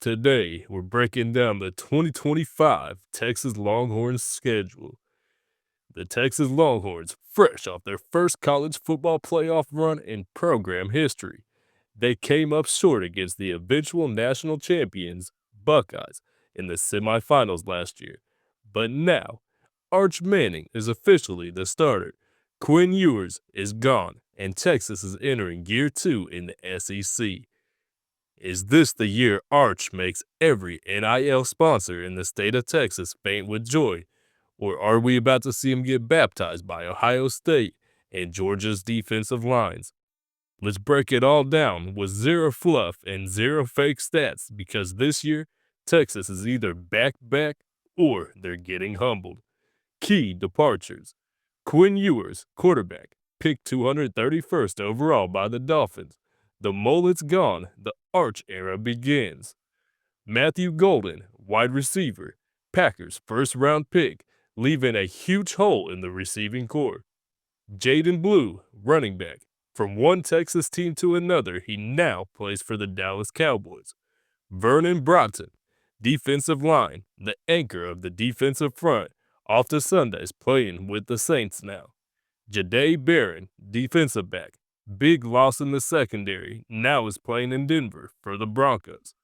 Today, we're breaking down the 2025 Texas Longhorns schedule. The Texas Longhorns, fresh off their first college football playoff run in program history, they came up short against the eventual national champions, Buckeyes, in the semifinals last year. But now, Arch Manning is officially the starter. Quinn Ewers is gone, and Texas is entering year 2 in the SEC. Is this the year Arch makes every NIL sponsor in the state of Texas faint with joy? Or are we about to see him get baptized by Ohio State and Georgia's defensive lines? Let's break it all down with zero fluff and zero fake stats, because this year, Texas is either back or they're getting humbled. Key departures: Quinn Ewers, quarterback, picked 231st overall by the Dolphins. The mullet's gone, the Arch era begins. Matthew Golden, wide receiver, Packers first-round pick, leaving a huge hole in the receiving core. Jaden Blue, running back, from one Texas team to another, he now plays for the Dallas Cowboys. Vernon Broughton, defensive line, the anchor of the defensive front, off to Sundays playing with the Saints now. Jahdae Barron, defensive back, big loss in the secondary, now is playing in Denver for the Broncos.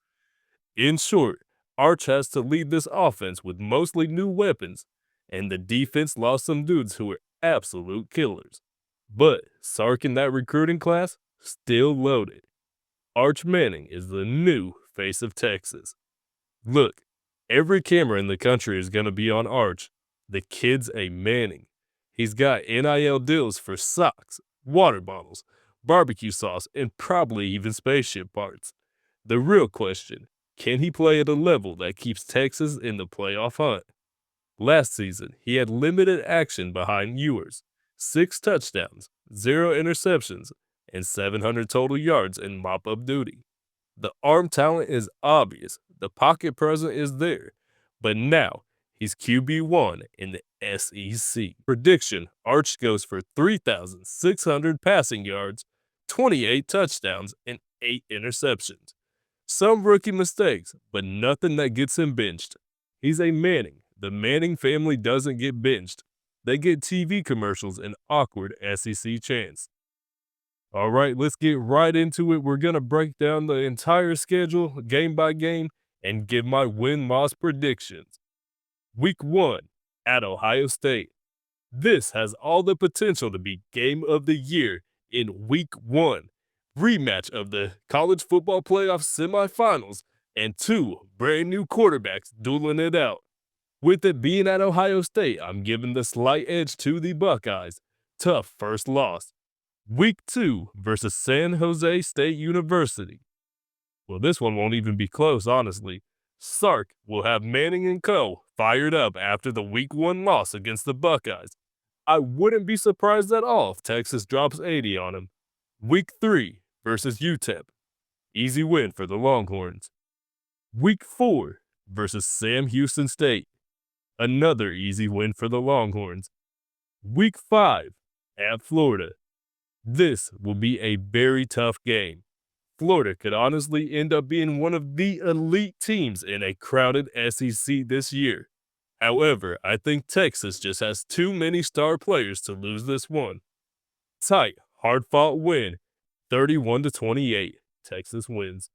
In short, Arch has to lead this offense with mostly new weapons, and the defense lost some dudes who were absolute killers. But Sark in that recruiting class, still loaded. Arch Manning is the new face of Texas. Look, every camera in the country is going to be on Arch. The kid's a Manning. He's got NIL deals for socks, water bottles, barbecue sauce, and probably even spaceship parts. The real question: can he play at a level that keeps Texas in the playoff hunt? Last season, he had limited action behind Ewers: 6 touchdowns, 0 interceptions, and 700 total yards in mop-up duty. The arm talent is obvious, the pocket presence is there, but now he's QB1 in the SEC. Prediction: Arch goes for 3,600 passing yards, 28 touchdowns, and 8 interceptions. Some rookie mistakes, but nothing that gets him benched. He's a Manning. The Manning family doesn't get benched. They get TV commercials and awkward SEC chants. All right, let's get right into it. We're going to break down the entire schedule game by game and give my win-loss predictions. Week 1 at Ohio State. This has all the potential to be game of the year in Week 1. Rematch of the college football playoff semifinals and 2 brand new quarterbacks dueling it out. With it being at Ohio State, I'm giving the slight edge to the Buckeyes. Tough first loss. Week 2 versus San Jose State University. Well, this one won't even be close, honestly. Sark will have Manning and co. fired up after the Week 1 loss against the Buckeyes. I wouldn't be surprised at all if Texas drops 80 on him. Week 3 versus UTEP. Easy win for the Longhorns. Week 4 versus Sam Houston State. Another easy win for the Longhorns. Week 5 at Florida. This will be a very tough game. Florida could honestly end up being one of the elite teams in a crowded SEC this year. However, I think Texas just has too many star players to lose this one. Tight, hard-fought win, 31-28. Texas wins.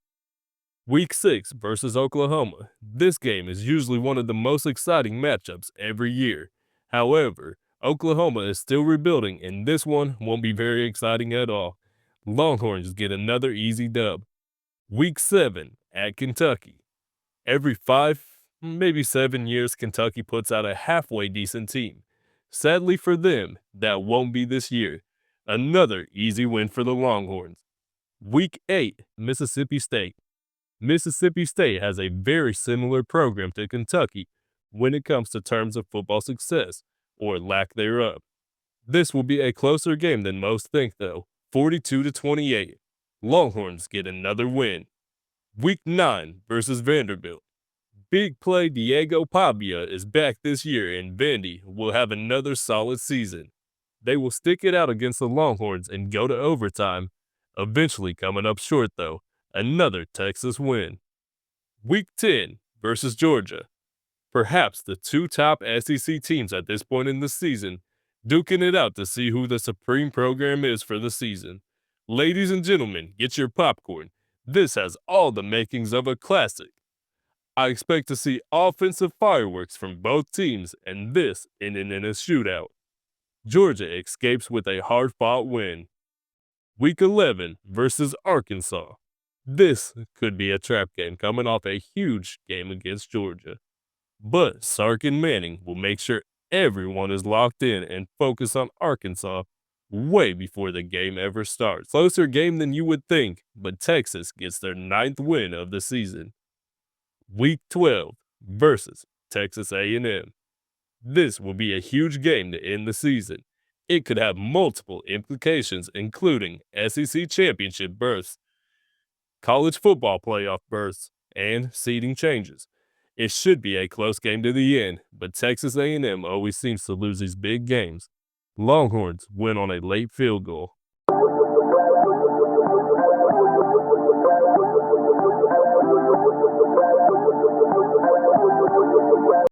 Week 6 versus Oklahoma. This game is usually one of the most exciting matchups every year. However, Oklahoma is still rebuilding, and this one won't be very exciting at all. Longhorns get another easy dub. Week 7 at Kentucky. Every 5, maybe 7 years, Kentucky puts out a halfway decent team. Sadly for them, that won't be this year. Another easy win for the Longhorns. Week 8, Mississippi State. Mississippi State has a very similar program to Kentucky when it comes to terms of football success, or lack thereof. This will be a closer game than most think, though. 42-28. Longhorns get another win. Week 9 versus Vanderbilt. Big play Diego Pavia is back this year, and Vandy will have another solid season. They will stick it out against the Longhorns and go to overtime, eventually coming up short, though. Another Texas win. Week 10 versus Georgia. Perhaps the two top SEC teams at this point in the season, duking it out to see who the supreme program is for the season. Ladies and gentlemen, get your popcorn. This has all the makings of a classic. I expect to see offensive fireworks from both teams, and this ending in a shootout. Georgia escapes with a hard fought win. Week 11 versus Arkansas. This could be a trap game coming off a huge game against Georgia. But Sark and Manning will make sure everyone is locked in and focused on Arkansas way before the game ever starts. Closer game than you would think, but Texas gets their 9th win of the season. Week 12 versus Texas A&M. This will be a huge game to end the season. It could have multiple implications, including SEC championship berths, college football playoff berths, and seeding changes. It should be a close game to the end, but Texas A&M always seems to lose these big games. Longhorns win on a late field goal.